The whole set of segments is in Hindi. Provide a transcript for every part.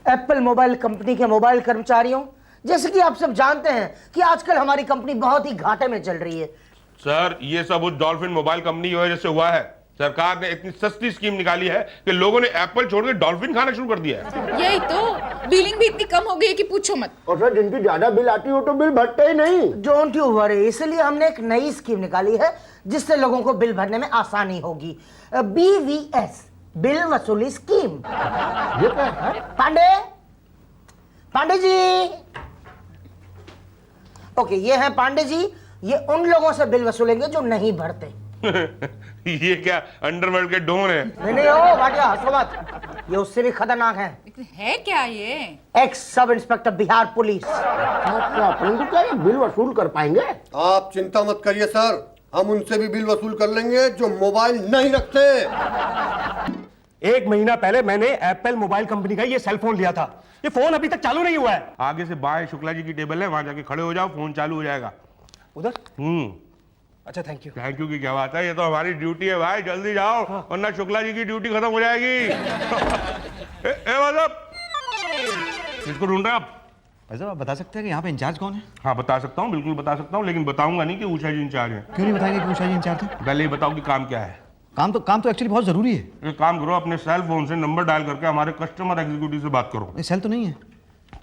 एप्पल मोबाइल कंपनी के मोबाइल कर्मचारियों, जैसे कि आप सब जानते हैं कि आजकल हमारी कंपनी बहुत ही घाटे में चल रही है। सर, ये सब उस डॉल्फिन मोबाइल कंपनी की वजह से हुआ है। सरकार ने इतनी सस्ती स्कीम निकाली है कि लोगों ने एप्पल छोड़ के डॉल्फिन खाना शुरू कर दिया है। यही तो, बिलिंग भी इतनी कम हो गई है कि पूछो मत। और सर, जिनकी ज्यादा बिल आती हो तो बिल भरते ही नहीं। डोंट यू वरी, इसलिए हमने एक नई स्कीम निकाली है जिससे लोगों को बिल भरने में आसानी होगी। BVS, बिल वसूली स्कीम। ये क्या है? पांडे जी। ओके, ये है पांडे जी। ये उन लोगों से बिल वसूलेंगे जो नहीं भरते। ये क्या अंडरवर्ल्ड के डॉन है? नहीं ओ भाटिया, हंसो मत, ये उससे भी खतरनाक है क्या ये? X sub inspector Bihar police. क्या परंतु क्या ये बिल वसूल कर पाएंगे? आप चिंता मत करिए सर, हम उनसे भी बिल वसूल कर लेंगे जो मोबाइल नहीं रखते। 1 महीना पहले मैंने एप्पल मोबाइल कंपनी का ये सेल फोन लिया था। ये फोन अभी तक चालू नहीं हुआ है। आगे से बाएं शुक्ला जी की टेबल है, वहां जाके खड़े हो जाओ, फोन चालू हो जाएगा। उधर? अच्छा, थैंक यू। थैंक यू की क्या बात है, ये तो हमारी ड्यूटी है भाई, जल्दी जाओ वरना शुक्ला जी की ड्यूटी खत्म हो जाएगी। मतलब इसको ढूंढ रहे आप? भाई साहब, आप बता सकते हैं कि यहाँ पे इंचार्ज कौन है? हाँ बता सकता हूँ, बिल्कुल बता सकता हूँ, लेकिन बताऊंगा नहीं कि उषा जी इंचार्ज है। क्यों नहीं बताएंगे कि उषा जी इंचार्ज है? पहले ये बताओ कि काम क्या है। काम तो एक्चुअली बहुत जरूरी है। एक काम करो, अपने सेल फोन से नंबर डायल करके हमारे कस्टमर एग्जीक्यूटिव से बात करो। ये सेल तो नहीं है?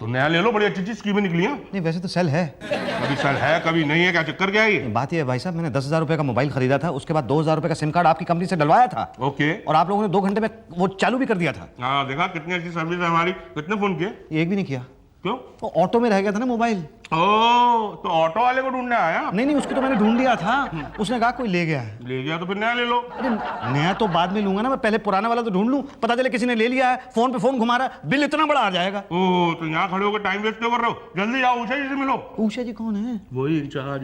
तो नया ले लो, बड़ी अच्छी अच्छी स्कीमें निकली हैं। नहीं, वैसे तो सेल है। कभी सेल है कभी नहीं है, क्या चक्कर क्या है ये? बात ये है भाई साहब, मैंने 10,000 रुपए का मोबाइल खरीदा था, उसके बाद 2,000 रुपए का सिम कार्ड आपकी कंपनी से डलवाया था। ओके। और आप लोगों ने 2 घंटे में वो चालू भी कर दिया था। हाँ देखा, कितनी अच्छी सर्विस है हमारी। कितने फोन किए? एक भी नहीं किया। क्यों? वो ऑटो में रह गया था ना मोबाइल। ओह, तो ऑटो वाले को ढूंढने आया? नहीं, उसको तो मैंने ढूंढ लिया था। उसने कहा कोई ले गया है। ले गया तो फिर नया ले लो। अरे नया तो बाद में लूंगा ना, मैं पहले पुराना वाला तो ढूंढ लूं। पता चले किसी ने ले लिया है, फोन पे फोन घुमा रहा है, बिल इतना बड़ा आ जाएगा। ओह, तो यहाँ खड़े होकर टाइम वेस्ट क्यों कर रहे हो? जल्दी जाओ, उषा जी से मिलो। उषा जी कौन है? वही इंचार्ज।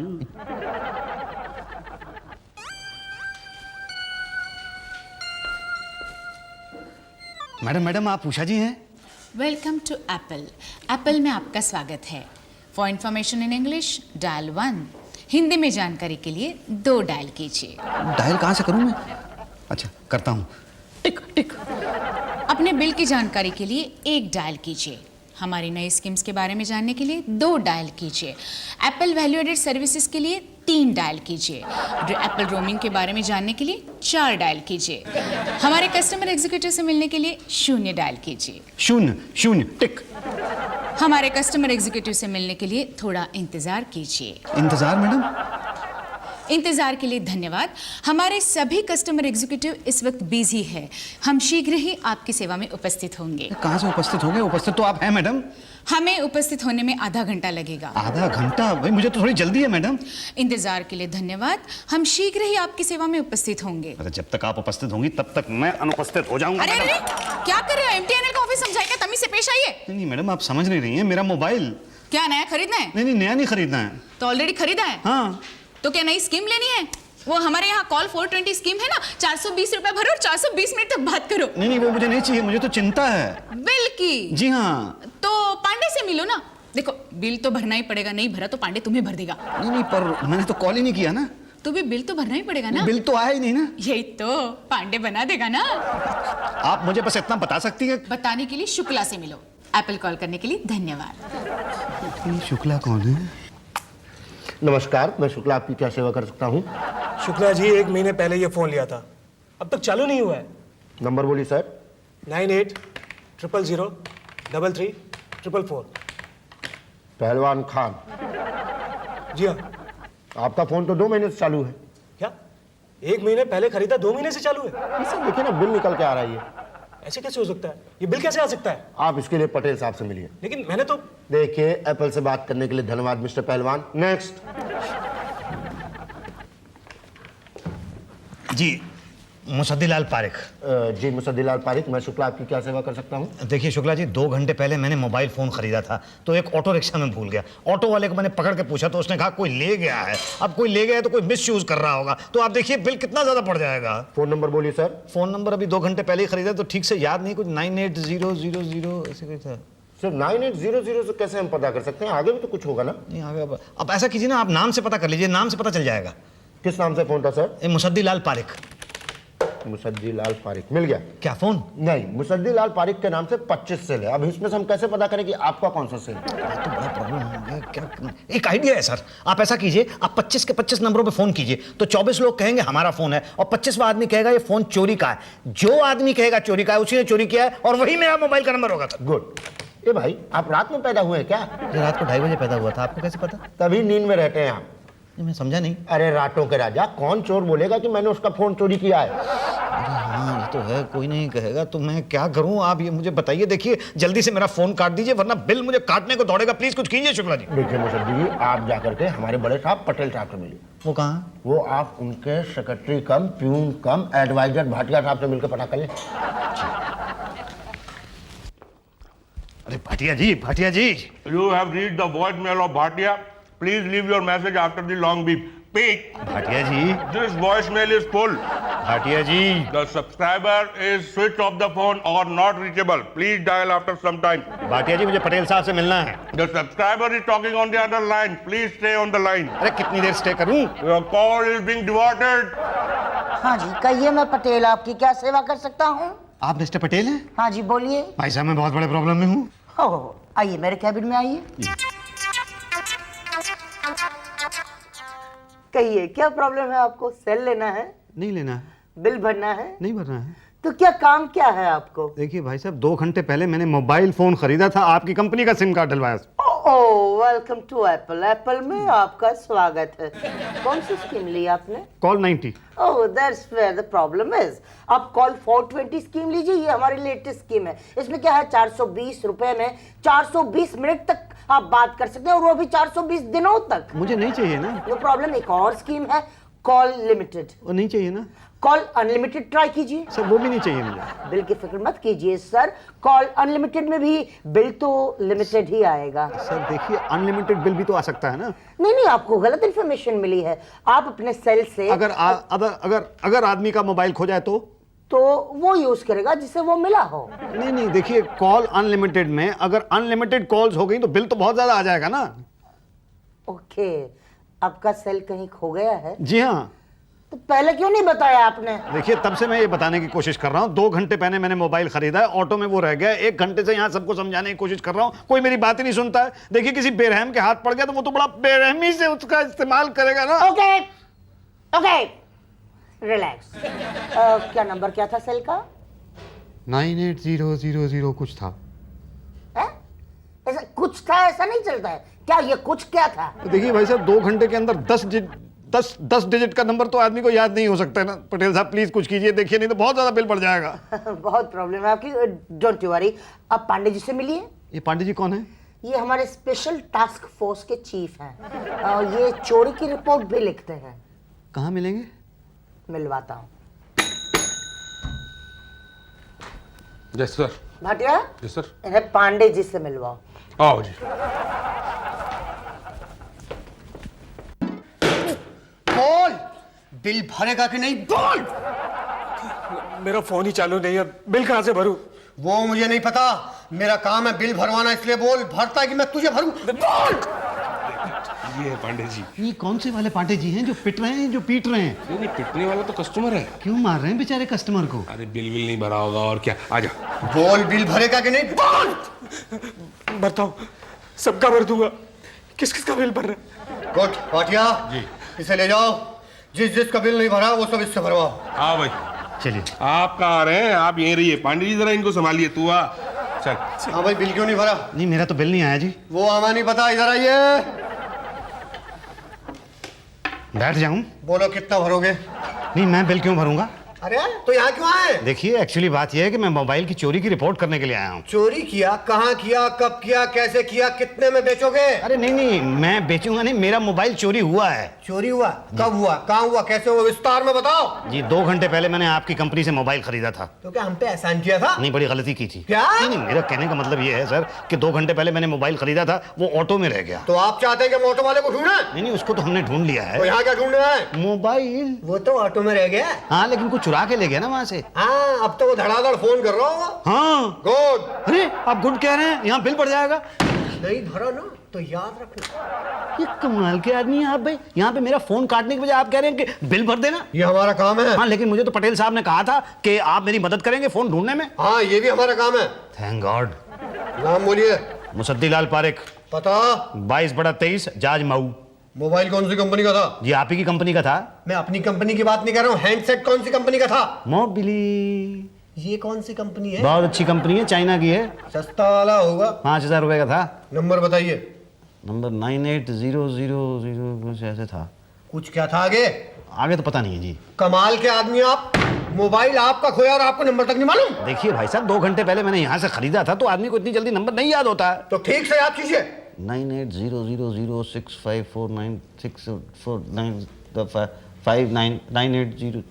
मैडम, आप उषा जी हैं? Welcome to Apple. एप्पल में आपका स्वागत है। For information in English dial 1, Hindi में जानकारी के लिए 2 डायल कीजिए। डायल कहाँ से करूं मैं? अच्छा, करता हूँ। टिक टिक। अपने बिल की जानकारी के लिए 1 डायल कीजिए। हमारी नई स्कीम्स के बारे में जानने के लिए 2 डायल कीजिए। एप्पल वैल्यू एडेड सर्विसेज के लिए 3 डायल कीजिए। एप्पल रोमिंग के बारे में जानने के लिए 4 डायल कीजिए। हमारे कस्टमर एग्जीक्यूटिव से मिलने के लिए 0 डायल कीजिए। 0 टिक। हमारे कस्टमर एग्जीक्यूटिव से मिलने के लिए थोड़ा इंतजार कीजिए। इंतजार मैडम? इंतजार के लिए धन्यवाद। हमारे सभी कस्टमर एग्जीक्यूटिव इस वक्त बिजी है। हम शीघ्र ही आपकी सेवा में उपस्थित होंगे। कहाँ से उपस्थित होंगे? उपस्थित तो आप हैं मैडम। हमें उपस्थित होने में आधा घंटा लगेगा। आधा घंटा? भाई मुझे तो थोड़ी जल्दी है मैडम। इंतजार के लिए धन्यवाद। हम शीघ्र ही आपकी सेवा में उपस्थित होंगे। अरे जब तक आप उपस्थित होंगी तब तक मैं अनुपस्थित हो जाऊंगा। अरे क्या कर रहे हो? MTNL का ऑफिस समझाएगा, तमीज से पेश आइए। नहीं मैडम, आप समझ नहीं रही हैं। मेरा मोबाइल। क्या नया खरीदना है? नहीं, नया नहीं खरीदना है। तो ऑलरेडी खरीदा है? हाँ। तो क्या नई स्कीम लेनी है? वो हमारे यहाँ कॉल 420 स्कीम है ना, 420 रुपए भरो और 420 मिनट तक बात करो। नहीं, वो मुझे नहीं चाहिए, मुझे तो चिंता है। बिल की? जी हाँ। तो पांडे से मिलो ना। देखो, बिल तो भरना ही पड़ेगा, नहीं भरा तो पांडे तुम्हें भर देगा। नहीं, पर मैंने तो कॉल ही नहीं किया ना। तो भी बिल तो भरना ही पड़ेगा ना। बिल तो आया ही नहीं ना। यही तो, पांडे बना देगा ना। आप मुझे बस इतना बता सकती हैं? बताने के लिए शुक्ला से मिलो। एप्पल कॉल करने के लिए धन्यवाद। शुक्ला कौन है? नमस्कार, मैं शुक्ला आपकी क्या सेवा कर सकता हूँ? शुक्ला जी, 1 महीने पहले ये फोन लिया था, अब तक चालू नहीं हुआ है। नंबर बोलिए सर। 9800033444। पहलवान खान। जी हाँ। आपका फोन तो 2 महीने से चालू है। क्या 1 महीने पहले खरीदा, 2 महीने से चालू है? सर देखिए ना, बिल निकल के आ रहा है। ये ऐसे कैसे हो सकता है? ये बिल कैसे आ सकता है? आप इसके लिए पटेल साहब से मिलिए। लेकिन मैंने तो। देखिए, एप्पल से बात करने के लिए धन्यवाद मिस्टर पहलवान। नेक्स्ट। जी, मुसद्दीलाल पारिक। जी मुसद्दीलाल पारिक, मैं शुक्ला आपकी क्या सेवा कर सकता हूँ? देखिए शुक्ला जी, 2 घंटे पहले मैंने मोबाइल फ़ोन खरीदा था, तो एक ऑटो रिक्शा में भूल गया। ऑटो वाले को मैंने पकड़ के पूछा तो उसने कहा कोई ले गया है। अब कोई ले गया है तो कोई मिस यूज़ कर रहा होगा, तो आप देखिए बिल कितना ज़्यादा पड़ जाएगा। फ़ोन नंबर बोलिए सर। फ़ोन नंबर अभी 2 घंटे पहले ही खरीदा तो ठीक से याद नहीं, कुछ 9800 ऐसे कुछ था। सर 9800 से कैसे हम पता कर सकते हैं? आगे भी तो कुछ होगा ना। नहीं आगे अब ऐसा कीजिए ना, आप नाम से पता कर लीजिए, नाम से पता चल जाएगा। किस नाम से फ़ोन था सर? मुसद्दीलाल पारिक। मुसद्दी लाल पारिक मिल गया। क्या फोन? नहीं, मुसद्दी लाल पारिक के नाम से 25 सेल है। अब इसमें से हम कैसे पता करें कि आपका कौन सा सेल? तो बड़ा प्रॉब्लम हो गया। क्या एक आइडिया है सर, आप ऐसा कीजिए, आप 25 के 25 नंबरों पे फोन कीजिए, तो 24 लोग कहेंगे हमारा फोन है और 25वां आदमी कहेगा ये फोन चोरी का है। जो आदमी कहेगा चोरी का है उसी ने चोरी किया है और वही मेरा मोबाइल का नंबर होगा सर। गुड। ए भाई, आप रात में पैदा हुए हैं क्या? ये रात को 2:30 बजे पैदा हुआ था, आपको कैसे पता? तभी नींद में रहते हैं आप। ये मैं समझा नहीं। अरे रातों के राजा, कौन चोर बोलेगा कि मैंने उसका फोन चोरी किया है? अरे हाँ, ये तो है, कोई नहीं कहेगा तो मैं क्या करूं? आप ये मुझे बताइए। देखिए जल्दी से मेरा फोन काट दीजिए वरना बिल मुझे काटने को दौड़ेगा। प्लीज कुछ कीजिए शुक्ला जी। देखिए मुसद्दी जी, आप जाकर के हमारे बड़े साहब पटेल साहब से मिलिए। वो कहाँ? वो आप उनके सेक्रेटरी कम प्यून कम एडवाइजर भाटिया साहब से मिलकर पता कर लें। अरे भाटिया जी, भाटिया जी। You have reached the voicemail of Bhatia. Please leave your message after the long beep. Beep. Bhatia ji, This voicemail is full. Bhatia ji. The subscriber is switched off the phone or not reachable. Please dial after some time. Bhatia जी मुझे पटेल साहब से मिलना है। The subscriber is talking on the other line. Please stay on the line. अरे कितनी देर स्टे करूं? Your call is being diverted. हाँ जी, कहिए, मैं पटेल आपकी क्या सेवा कर सकता हूँ? आप मिस्टर पटेल हैं? हाँ जी, बोलिए। भाई साहब मैं बहुत बड़े प्रॉब्लम में हूँ। हो, आइए मेरे कैबिन में आइए। कहिए, क्या प्रॉब्लम है आपको? सेल लेना है? नहीं लेना है, बिल भरना है? नहीं भरना है। तो क्या काम क्या है आपको? देखिए भाई साहब, 2 घंटे पहले मैंने मोबाइल फोन खरीदा था, आपकी कंपनी का सिम कार्ड डलवाया। Oh, welcome to Apple. Apple में आपका स्वागत है। कौन सी स्कीम ली आपने? Call 90। Oh, that's where the problem is. आप कॉल 420 स्कीम लीजिए, ये हमारी लेटेस्ट स्कीम है। इसमें क्या है, 420 रुपए में 420 मिनट तक आप बात कर सकते हैं और वो भी 420 दिनों तक। मुझे नहीं चाहिए ना। No problem. एक और स्कीम है, कॉल लिमिटेड। वो नहीं चाहिए ना कॉल अनलिमिटेड ट्राई कीजिए। सर, वो भी नहीं चाहिए मुझे। बिल की फिक्र मत कीजिए सर, कॉल अनलिमिटेड में भी बिल तो लिमिटेड ही आएगा। सर देखिए, अनलिमिटेड बिल भी तो आ सकता है ना। नहीं, आपको गलत इन्फॉर्मेशन मिली है। आप अपने सेल से अगर आदमी का मोबाइल खो जाए तो वो यूज करेगा जिसे वो मिला हो। नहीं, देखिए कॉल अनलिमिटेड में अगर अनलिमिटेड कॉल्स हो गई तो बिल तो बहुत ज्यादा आ जाएगा ना। ओके, आपका सेल कहीं खो गया है? जी हाँ। तो पहले क्यों नहीं बताया आपने? देखिए तब से मैं ये बताने की कोशिश कर रहा हूँ। 2 घंटे पहले मैंने मोबाइल खरीदा है, ऑटो में वो रह गया। 1 घंटे से यहाँ सबको समझाने की कोशिश कर रहा हूँ, कोई मेरी बात ही नहीं सुनता है। देखिए किसी बेरहम के हाथ पड़ गया तो वो तो बड़ा बेरहमी से उसका इस्तेमाल करेगा ना। Okay, relax. क्या नंबर क्या था सेल का? 98000 कुछ था। है? ऐसा कुछ था, ऐसा नहीं चलता है क्या? ये कुछ क्या था? तो देखिए भाई साहब, 2 घंटे के अंदर 10 डिजिट का नंबर तो आदमी को याद नहीं हो सकता है ना। पटेल साहब प्लीज कुछ कीजिए, देखिए नहीं तो बहुत ज्यादा बिल बढ़ जाएगा। बहुत प्रॉब्लम है आपकी, डोंट वरी। आप पांडे जी से मिलिए। ये पांडे जी कौन है? ये हमारे स्पेशल टास्क फोर्स के चीफ हैं। ये चोरी की रिपोर्ट भी लिखते हैं। कहाँ मिलेंगे? मिलवाता हूँ। Yes sir. Bhatia, Yes sir. इन्हें पांडे जी से मिलवाओ। आओ जी। बोल, बिल भरेगा कि नहीं? बोल। मेरा फोन ही चालू नहीं है, बिल कहाँ से भरूं? वो मुझे नहीं पता, मेरा काम है बिल भरवाना, इसलिए बोल। भरता है कि मैं तुझे भरूं? बोल। ये है पांडे जी। ये कौन से वाले पांडे जी हैं जो पिट रहे हैं, जो पीट रहे हैं? नहीं, पिटने वाला तो कस्टमर है। क्यों मार रहे हैं बेचारे कस्टमर को? अरे बिल नहीं भरा होगा और क्या। आजा। बोल, बिल भरेगा कि नहीं? बोल। भरता हूँ, सबका भर दूंगा। किस किस का बिल भर रहा है? गुड, पाटिया जी। इसे ले जाओ, जिसका बिल नहीं भरा वो सब इससे भरवाओ। आओ भाई। चलिए। आप कहाँ आ रहे हैं? आप यहीं रहिए। पांडे जी जरा इनको संभालिए। तू आ। चल। हाँ भाई, बिल क्यों नहीं भरा? नहीं मेरा तो बिल नहीं आया जी। वो हमें नहीं पता, इधर आइए। बैठ जाऊं? बोलो कितना भरोगे? नहीं, मैं बिल क्यों भरूंगा? अरे तो यहाँ क्यों आए? देखिए एक्चुअली बात यह है कि मैं मोबाइल की चोरी की रिपोर्ट करने के लिए आया हूँ। चोरी किया? कहाँ किया, कब किया, कैसे किया, कितने में बेचोगे? अरे नहीं, मैं बेचूंगा नहीं, मेरा मोबाइल चोरी हुआ है। चोरी हुआ? कब हुआ, कहाँ हुआ, कैसे हुआ, विस्तार में बताओ। जी 2 घंटे पहले मैंने आपकी कंपनी से मोबाइल खरीदा था। तो क्या हम पे एहसान किया था? नहीं, बड़ी गलती की थी। क्या? नहीं, मेरा कहने का मतलब ये है सर कि 2 घंटे पहले मैंने मोबाइल खरीदा था, वो ऑटो में रह गया। तो आप चाहते हैं कि ऑटो वाले को ढूंढे? नहीं, उसको तो हमने ढूंढ लिया तो है। यहाँ क्या ढूंढ रहा है? मोबाइल। वो तो ऑटो में रह गया। हाँ, लेकिन कुछ चुरा के ले गया ना वहाँ से। हाँ, अब तो वो धड़ाधड़ फोन कर रहा होगा। हाँ। गुड। अरे आप गुड कह रहे हैं, यहाँ बिल बढ़ जाएगा। नहीं भरा ना, तो याद रखना। ये कमाल के आदमी हैं आप भाई। यहाँ पे मेरा फोन काटने की बजाय आप कह रहे हैं कि बिल भर देना। ये हमारा काम है। हाँ, लेकिन मुझे तो पटेल साहब ने कहा था कि आप मेरी मदद करेंगे फोन ढूंढने में। हाँ, ये भी हमारा काम है। Thank God. नाम बोलिए। मुसद्दीलाल पारेख, पता 22/23, जाज मऊ। मोबाइल कौन सी कंपनी का था? जी आप ही की कंपनी का था। मैं अपनी कंपनी की बात नहीं कर रहा हूँ। हैंडसेट कौन सी कंपनी का था? मोबिली। ये कौन सी कंपनी है? बहुत अच्छी कंपनी है, चाइना की है। सस्ता वाला होगा। 5000 रुपए का था। नंबर बताइए। नंबर 980000 कुछ ऐसे था। कुछ क्या था आगे? आगे तो पता नहीं है जी। कमाल के आदमी आप। मोबाइल आपका खोया और आपको नंबर तक नहीं मालूम? देखिए भाई साहब, 2 घंटे पहले मैंने यहाँ से खरीदा था, तो आदमी को इतनी जल्दी नंबर नहीं याद होता है। तो ठीक से याद कीजिए। 9800065496595980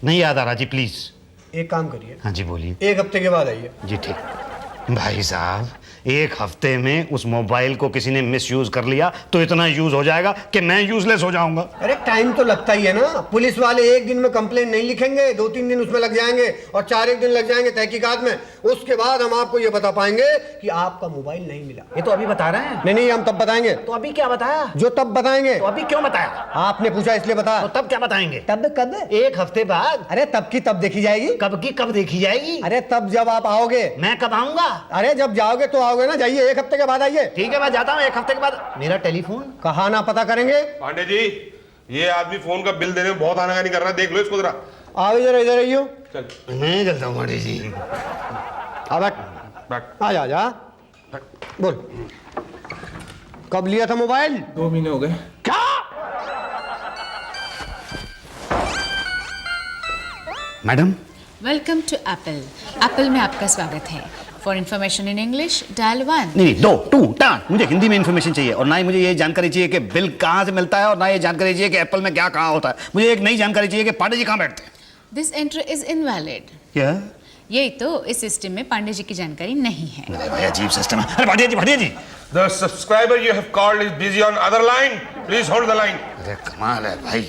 नहीं याद आ रहा जी, प्लीज। एक काम करिए, हाँ जी बोलिए। 1 हफ्ते के बाद आइए। जी ठीक। भाई साहब, 1 हफ्ते में उस मोबाइल को किसी ने मिस यूज कर लिया तो इतना यूज हो जाएगा कि मैं यूजलेस हो जाऊंगा। अरे टाइम तो लगता ही है ना। पुलिस वाले 1 दिन में कंप्लेंट नहीं लिखेंगे, 2-3 दिन उसमें लग जाएंगे और 4-1 दिन लग जाएंगे तहकीकात में। उसके बाद हम आपको ये बता पाएंगे कि आपका मोबाइल नहीं मिला। ये तो अभी बता रहे हैं। नहीं, हम तब बताएंगे। तो अभी क्या बताया? जो तब बताएंगे। तो अभी क्यों बताया? आपने पूछा इसलिए बता। तो तब क्या बताएंगे? तब कब? 1 हफ्ते बाद। अरे तब की तब देखी जाएगी। कब की कब देखी जाएगी? अरे तब जब आप आओगे। मैं कब आऊंगा? अरे जब जाओगे तो आओगे ना। जाइए, 1 हफ्ते के बाद आइए। ठीक है, मैं जाता हूँ 1 हफ्ते के बाद। मेरा टेलीफोन कहाँ ना पता करेंगे। पांडे जी, ये आदमी फोन का बिल देने में बहुत आनाकानी कर रहा है, देख लो इसको जरा। आओ जरा, इधर आइयो। चल मैं चलता हूँ पांडे जी। आ बैठ। बैठ। आ जा। बोल, कब लिया था मोबाइल? 2 महीने हो गए। क्या? Madam, welcome to Apple. Apple में आपका स्वागत है। For information in English dial 1। नहीं 2 2 टाट। मुझे हिंदी में इन्फॉर्मेशन चाहिए, और ना ही मुझे ये जानकारी चाहिए कि बिल कहाँ से मिलता है, और ना ये जानकारी चाहिए कि एप्पल में क्या कहाँ होता है। मुझे एक नई जानकारी चाहिए कि पांडे जी कहाँ बैठते हैं। This entry is invalid. क्या? यही तो, इस सिस्टम में पांडे जी की जानकारी नहीं है। भाई अजीब सिस्टम है। अरे भाटिया जी। The subscriber you have called is busy on other line. Please hold the line. अरे कमाल है भाई,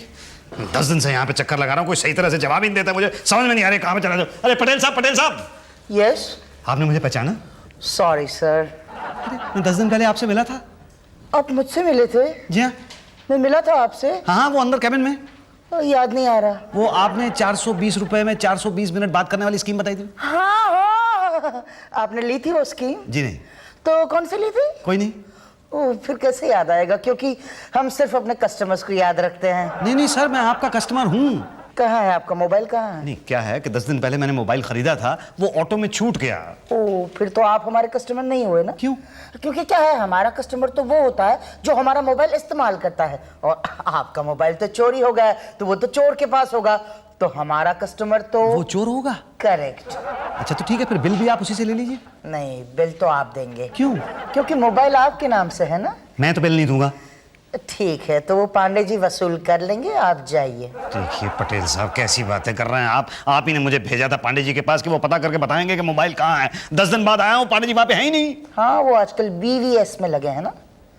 10 दिन से यहाँ पे चक्कर लगा रहा हूँ, कोई सही तरह से जवाब ही नहीं देता। मुझे समझ में नहीं आ रहा कहाँ पे चला जाऊँ। अरे पटेल साहब। यस, आपने मुझे पहचाना? Sorry sir. मैं 10 दिन पहले आपसे मिला था। आप मुझसे मिले थे? जी हाँ। मैं मिला था आपसे? हाँ, वो अंदर कैबिन में। याद नहीं आ रहा। वो आपने 420 रुपए में 420 मिनट बात करने वाली स्कीम बताई थी। हाँ, आपने ली थी वो स्कीम? जी नहीं। तो कौन सी ली थी? कोई नहीं। ओ, फिर कैसे याद आएगा, क्योंकि हम सिर्फ अपने कस्टमर्स को याद रखते हैं। नहीं सर, मैं आपका कस्टमर हूँ। कहाँ है आपका मोबाइल, कहाँ है? नहीं, क्या है कि 10 दिन पहले मैंने मोबाइल खरीदा था, वो ऑटो में छूट गया। ओ, फिर तो आप हमारे कस्टमर नहीं हुए ना। क्यों? क्योंकि क्या है, हमारा कस्टमर तो वो होता है जो हमारा मोबाइल इस्तेमाल करता है, और आपका मोबाइल तो चोरी हो गया है, तो वो तो चोर के पास होगा, तो हमारा कस्टमर तो वो चोर होगा। करेक्ट। अच्छा तो ठीक है, फिर बिल भी आप उसी से ले लीजिए। नहीं, बिल तो आप देंगे। क्यों? क्योंकि मोबाइल आपके नाम से है ना। मैं तो बिल नहीं दूंगा। ठीक है, तो वो पांडे जी वसूल कर लेंगे, आप जाइए। देखिए पटेल साहब, कैसी बातें कर रहे हैं आप ही ने मुझे भेजा था पांडे जी के पास कि वो पता करके बताएंगे कि मोबाइल कहाँ है। 10 दिन बाद आया हूँ, पांडे जी वहाँ पे है ही नहीं। हाँ, वो आजकल BVS में लगे हैं ना।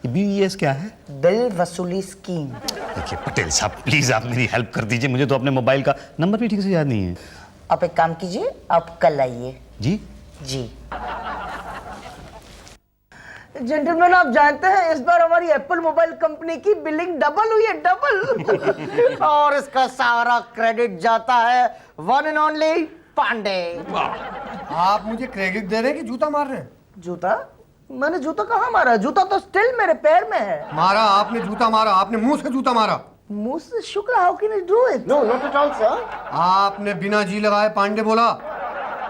BVS क्या है? बिल वसूली स्कीम। देखिए पटेल साहब, प्लीज आप मेरी हेल्प कर दीजिए, मुझे तो अपने मोबाइल का नंबर भी ठीक से याद नहीं है। आप एक काम कीजिए, आप कल आइए। जी। जेंटलमैन, आप जानते हैं इस बार हमारी एप्पल मोबाइल कंपनी की बिलिंग डबल हुई है, डबल। और इसका सारा क्रेडिट जाता है वन एंड ओनली पांडे। आप मुझे क्रेडिट दे रहे हैं कि जूता मार रहे हैं? जूता? मैंने जूता कहाँ मारा? जूता तो स्टिल मेरे पैर में है। मारा आपने, जूता मारा आपने, मुंह से जूता मारा। मुंह से? शुक्र, how can I do it? No, not at all sir. आपने बिना जी लगाए पांडे बोला।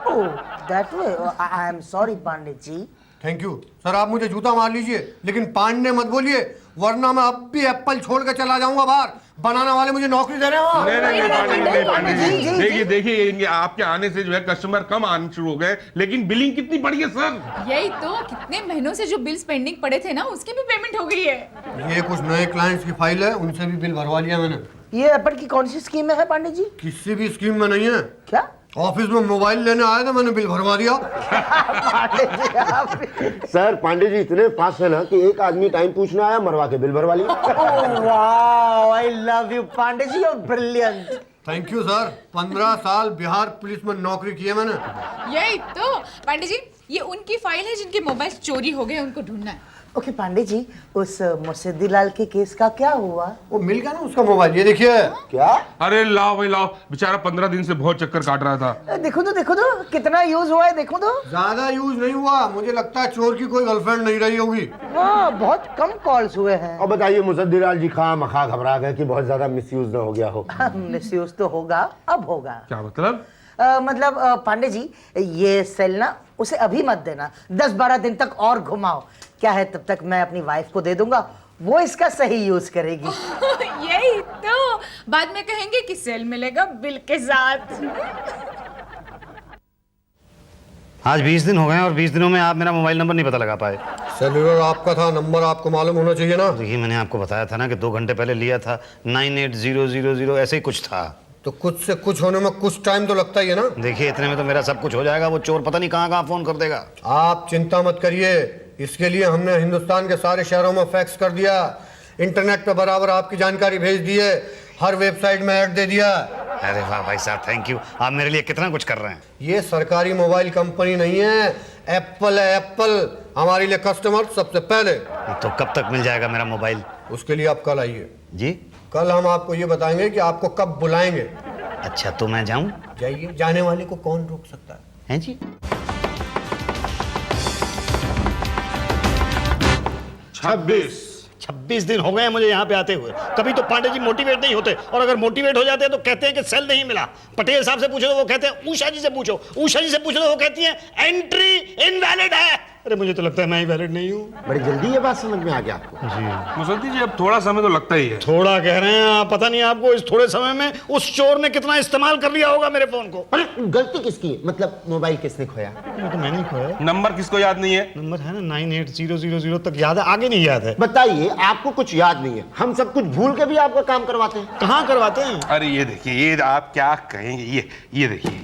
Oh, that way. I am sorry Pandey ji. Thank you sir. आप मुझे जूता मार लीजिए, लेकिन पांडे मत बोलिए, वरना मैं अब भी एप्पल छोड़ के चला जाऊंगा बाहर। बनाना वाले मुझे नौकरी दे रहे हो। नहीं, पांडे जी, देखिए आपके आने से जो है कस्टमर कम आने शुरू हो गए, लेकिन बिलिंग कितनी बढ़ी है सर। यही तो, कितने महीनों से जो बिल्स पेंडिंग पड़े थे ना, उसकी भी पेमेंट हो गई है। ये कुछ नए क्लाइंट्स की फाइल है, उनसे भी बिल भरवा लिया मैंने। ये एप्पल की कौन सी स्कीम में है पांडे जी? किसी भी स्कीम में नहीं है। क्या? ऑफिस में मोबाइल लेने आया था, मैंने बिल भरवा दिया। पांडे जी आप सर पांडे जी इतने फास्ट है ना कि एक आदमी टाइम पूछने आया, मरवा के बिल भरवा लिया। Wow, I love you Pandey ji, you are brilliant. Thank you sir. 15 साल बिहार पुलिस में नौकरी की है मैंने। यही तो पांडे जी, ये उनकी फाइल है जिनके मोबाइल चोरी हो गए, उनको ढूंढना है। ओके पांडे जी, उस मुर्शिदीलाल के केस का क्या हुआ? वो मिल गया ना उसका मोबाइल, ये देखिए। क्या? अरे लाओ भाई लाओ, बेचारा 15 दिन से बहुत चक्कर काट रहा था। देखो तो कितना यूज हुआ है, देखो तो। ज्यादा यूज नहीं हुआ, मुझे लगता है चोर की कोई गर्लफ्रेंड नहीं रही होगी। हाँ, बहुत कम कॉल्स हुए हैं। और बताइए मुसद्दीलाल जी खामखा घबरा गए कि बहुत ज्यादा मिसयूज ना हो गया हो। मिसयूज तो होगा, अब होगा। क्या मतलब? मतलब पांडे जी, ये सेल ना उसे अभी मत देना, 10-12 दिन तक और घुमाओ। क्या है, तब तक मैं अपनी वाइफ को दे दूंगा, वो इसका सही यूज करेगी। यही तो बाद में कहेंगे कि सेल मिलेगा बिल के साथ। आज 20 दिन हो गए और 20 दिनों में आप मेरा मोबाइल नंबर नहीं पता लगा पाए। सेल्यूलर आपका था, नंबर आपको मालूम होना चाहिए ना। देखिए मैंने आपको बताया था ना कि 2 घंटे पहले लिया था, 98000 ऐसे ही कुछ था। तो कुछ से कुछ होने में कुछ टाइम तो लगता ही है ना। देखिए इतने में तो मेरा सब कुछ हो जाएगा, वो चोर पता नहीं कहाँ कहाँ फोन कर देगा। आप चिंता मत करिए, इसके लिए हमने हिंदुस्तान के सारे शहरों में फैक्स कर दिया, इंटरनेट पे बराबर आपकी जानकारी भेज दी है, हर वेबसाइट में ऐड दे दिया। अरे वाह भाई साहब, थैंक यू, आप मेरे लिए कितना कुछ कर रहे हैं। ये सरकारी मोबाइल कंपनी नहीं है, एप्पल है, एप्पल। हमारे लिए कस्टमर सबसे पहले। तो कब तक मिल जाएगा मेरा मोबाइल? उसके लिए आप कल आइए। जी कल हम आपको ये बताएंगे कि आपको कब बुलाएंगे। अच्छा, तो मैं जाऊं? जाइए, जाने वाले को कौन रोक सकता है। हैं जी? 26 दिन हो गए हैं मुझे यहाँ पे आते हुए, कभी तो पांडे जी मोटिवेट नहीं होते, और अगर मोटिवेट हो जाते हैं तो कहते हैं कि सेल नहीं मिला। पटेल साहब से पूछो तो वो कहते हैं उषा जी से पूछो, उषा जी से पूछो तो वो कहती है एंट्री इनवैलिड है। अरे मुझे तो लगता है मैं ही वैलिड नहीं हूँ। बड़ी जल्दी ये बात समझ में आ गया आपको। जी मुसद्दी जी, अब थोड़ा समय तो लगता ही है। थोड़ा कह रहे हैं आप, पता नहीं आपको इस थोड़े समय में उस चोर ने कितना इस्तेमाल कर लिया होगा मेरे फोन को। अरे गलती किसकी है? मतलब मोबाइल किसने खोया? ये तो मैंने ही खोया। नंबर किसको याद नहीं है? नंबर है ना 98000 तक याद है, आगे नहीं याद है। बताइए, आपको कुछ याद नहीं है, हम सब कुछ भूल के भी आपका काम करवाते हैं। कहाँ करवाते हैं? अरे ये देखिए, ये आप क्या कहेंगे, ये देखिए,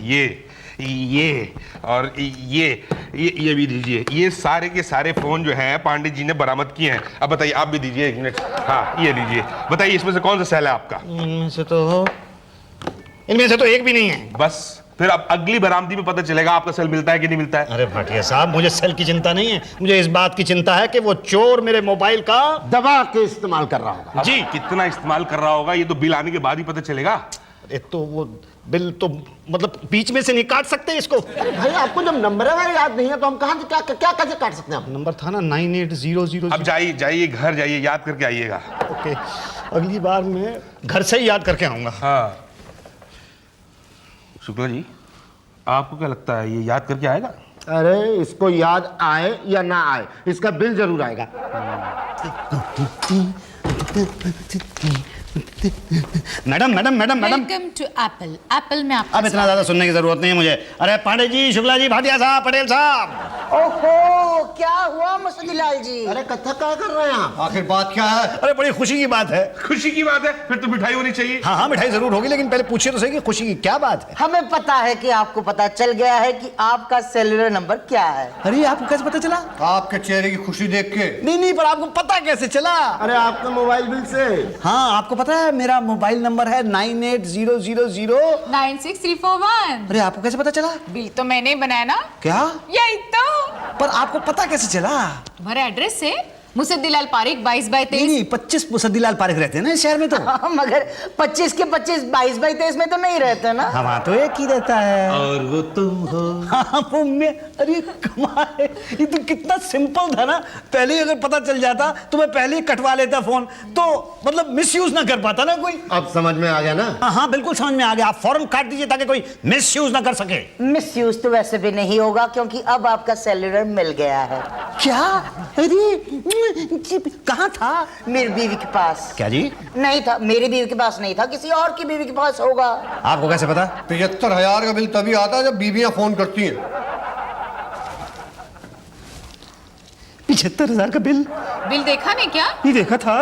ये और ये भी दीजिए। ये सारे के सारे फोन जो है पांडे जी ने बरामद किए हैं। अब बताइए, आप भी दीजिए 1 मिनट। हाँ, ये लीजिए, बताइए इसमें से कौन सा सेल है आपका? इनमें से तो एक भी नहीं है। बस फिर अब अगली बरामदी में पता चलेगा आपका सेल मिलता है कि नहीं मिलता है। अरे भाटिया साहब, मुझे सेल की चिंता नहीं है, मुझे इस बात की चिंता है कि वो चोर मेरे मोबाइल का दबा के इस्तेमाल कर रहा होगा। जी, कितना इस्तेमाल कर रहा होगा ये तो बिल आने के बाद ही पता चलेगा। एक तो वो बिल तो मतलब बीच में से नहीं काट सकते इसको। भाई आपको जब नंबर वगैरह याद नहीं है तो हम कहाँ से क्या कैसे काट सकते हैं? नंबर था ना 98000। अब जाइए घर जाइए, याद करके आइएगा। ओके, अगली बार मैं घर से ही याद करके आऊंगा। हाँ शुक्ला जी, आपको क्या लगता है ये याद करके आएगा? अरे इसको याद आए या ना आए, इसका बिल जरूर आएगा। Madam welcome to Apple. Apple में आपका अब इतना ज्यादा सुनने की जरूरत नहीं है मुझे। अरे पांडे जी, शुक्ला जी, भाटिया साहब, पटेल साहब। ओहो, क्या हुआ मुर्शिदीलाल जी? अरे कथा क्या कर रहे हैं आप? आखिर बात क्या है? अरे बड़ी खुशी की बात है। खुशी की बात है, फिर तो मिठाई होनी चाहिए। हाँ, मिठाई जरूर होगी, लेकिन पहले पूछिए तो सही कि खुशी की क्या बात है। हमें पता है कि आपको पता चल गया है कि आपका सेलुलर नंबर क्या है। अरे आपको कैसे पता चला? आपके चेहरे की खुशी देख के। नहीं, पर आपको पता कैसे चला? अरे आपके मोबाइल बिल से। हाँ, आपको पता है मेरा मोबाइल नंबर है 98000। 96341। अरे आपको कैसे पता चला? बिल तो मैंने ही बनाया ना। क्या? यही तो। पर आपको पता कैसे चला? तुम्हारे एड्रेस से मुसद्दीलाल पारिक 22/23। नहीं, 25 मुसद्दीलाल पारिक रहते हैं ना इस शहर में तो। हाँ, मगर 25 के 25 22/23 में तो नहीं रहते ना। हमारा तो एक ही रहता है। और वो तुम हो। हाँ, वो मैं। अरे कमाल है, ये तो कितना सिंपल था ना। पहले ही अगर पता चल जाता तो मैं पहले ही कटवा लेता फोन, तो मतलब मिसयूज ना कर पाता ना कोई। अब समझ में आ गया ना? हाँ, बिल्कुल समझ में आ गया। आप फौरन काट दीजिए ताकि कोई मिसयूज ना कर सके। मिसयूज तो वैसे भी नहीं होगा, क्योंकि अब आपका सेलुलर मिल गया है। क्या? अरे कहाँ था? मेरी बीवी के पास। क्या जी? नहीं था, मेरी बीवी के पास नहीं था, किसी और की बीवी के पास होगा। आपको कैसे पता? 75,000 का बिल तभी आता है जब बीवियां फोन करती हैं। 75,000 का बिल? बिल देखा नहीं क्या? ये देखा था।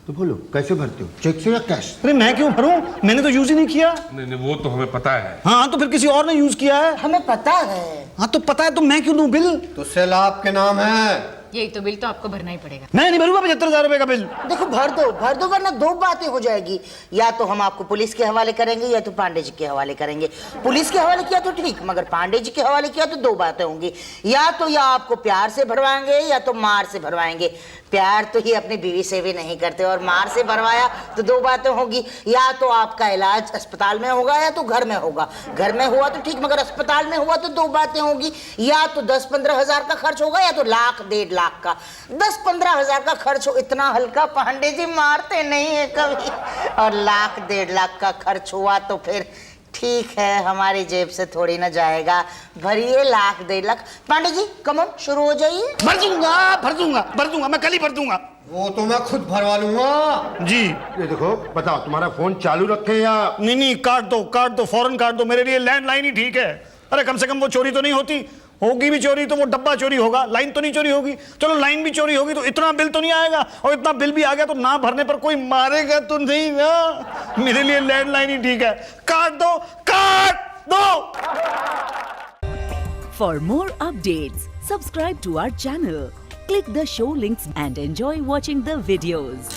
तो बोलो कैसे भरते हो, चेक से या कैश? अरे मैं क्यों भरूं, मैंने तो यूज ही नहीं किया। नहीं, वो तो हमें पता है। हाँ, तो फिर किसी और ने यूज किया है। हमें पता है। हाँ, तो पता है तो मैं क्यों दूं बिल? तो सेल आपके नाम है। यही तो बिल तो आपको भरना ही पड़ेगा। मैं नहीं भरूंगा 75,000 रुपए का बिल। देखो भर दो वरना दो बातें हो जाएगी, या तो हम आपको पुलिस के हवाले करेंगे या तो पांडे जी के हवाले करेंगे। पुलिस के हवाले किया तो ठीक, मगर पांडे जी के हवाले किया तो दो बातें होंगी, या तो या आपको प्यार से भरवाएंगे या तो मार से भरवाएंगे। प्यार तो ही अपनी बीवी से भी नहीं करते और मार से भरवाया तो दो बातें होगी, या तो आपका इलाज अस्पताल में होगा या तो घर में होगा। घर में हुआ तो ठीक, मगर अस्पताल में हुआ तो दो बातें होगी, या तो 10-15 हजार का खर्च होगा या तो 1,00,000-1.5 लाख का। 10-15 हजार का खर्च हो, इतना हल्का पांडे जी मारते नहीं है कभी, और 1,00,000-1.5 लाख का खर्च हुआ तो फिर ठीक है, हमारी जेब से थोड़ी ना जाएगा। भरिए 1,00,000-1.5 लाख। पांडे जी कम ऑन, शुरू हो जाइए। भर दूंगा, मैं कल ही भर दूंगा। वो तो मैं खुद भरवा लूंगा जी। ये देखो बताओ, तुम्हारा फोन चालू रखे या नहीं, काट दो, फौरन काट दो। मेरे लिए लैंडलाइन ही ठीक है। अरे कम से कम वो चोरी तो नहीं होती, होगी भी चोरी तो वो डब्बा चोरी होगा, लाइन तो नहीं चोरी होगी। चलो लाइन भी चोरी होगी तो इतना बिल तो नहीं आएगा, और इतना बिल भी आ गया तो ना भरने पर कोई मारेगा तो नहीं ना। मेरे लिए लैंडलाइन ही ठीक है। काट दो। For more updates, subscribe to our channel, click the show links and enjoy watching the videos.